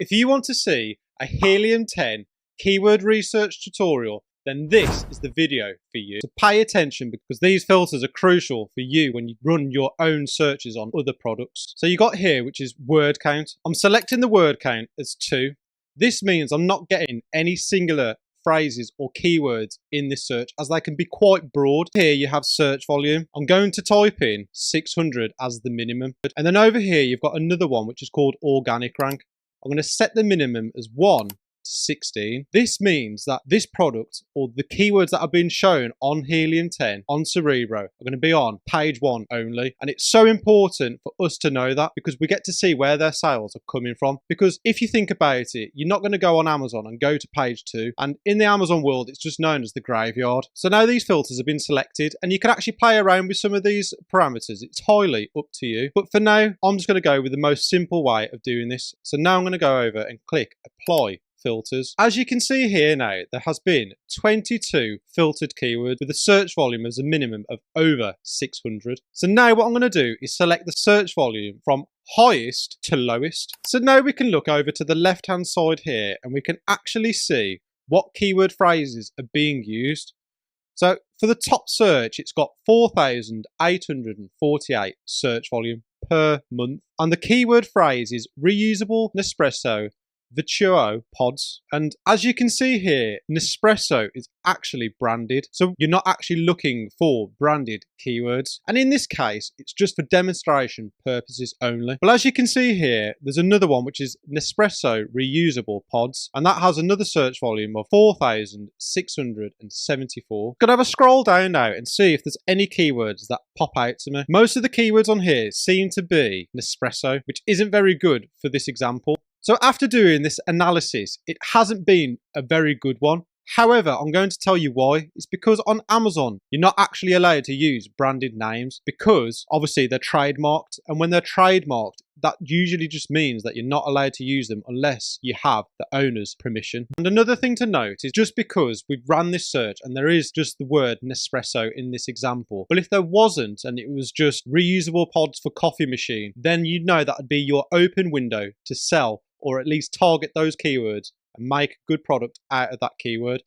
If you want to see a Helium 10 keyword research tutorial, then this is the video for you. So pay attention because these filters are crucial for you when you run your own searches on other products. So you got here, which is word count. I'm selecting the word count as 2. This means I'm not getting any singular phrases or keywords in this search, as they can be quite broad. Here you have search volume. I'm going to type in 600 as the minimum. And then over here you've got another one which is called organic rank. I'm going to set the minimum as 1 to 16. This means that this product, or the keywords that are being shown on Helium 10 on Cerebro, are going to be on page 1 only. And it's so important for us to know that, because we get to see where their sales are coming from. Because if you think about it, you're not going to go on Amazon and go to page 2. And in the Amazon world, it's just known as the graveyard. So now these filters have been selected, and you can actually play around with some of these parameters. It's highly up to you. But for now, I'm just going to go with the most simple way of doing this. So now I'm going to go over and click apply filters. As you can see here now, there has been 22 filtered keywords with a search volume as a minimum of over 600. So now what I'm going to do is select the search volume from highest to lowest. So now we can look over to the left hand side here and we can actually see what keyword phrases are being used. So for the top search, it's got 4,848 search volume per month. And the keyword phrase is reusable Nespresso Virtuo pods. And as you can see here, Nespresso is actually branded. So you're not actually looking for branded keywords. And in this case, it's just for demonstration purposes only. But as you can see here, there's another one which is Nespresso reusable pods. And that has another search volume of 4,674. Gonna have a scroll down now and see if there's any keywords that pop out to me. Most of the keywords on here seem to be Nespresso, which isn't very good for this example. So after doing this analysis, it hasn't been a very good one. However, I'm going to tell you why. It's because on Amazon, you're not actually allowed to use branded names because obviously they're trademarked. And when they're trademarked, that usually just means that you're not allowed to use them unless you have the owner's permission. And another thing to note is just because we've ran this search and there is just the word Nespresso in this example, but if there wasn't and it was just reusable pods for coffee machine, then you'd know that would be your open window to sell or at least target those keywords and make a good product out of that keyword.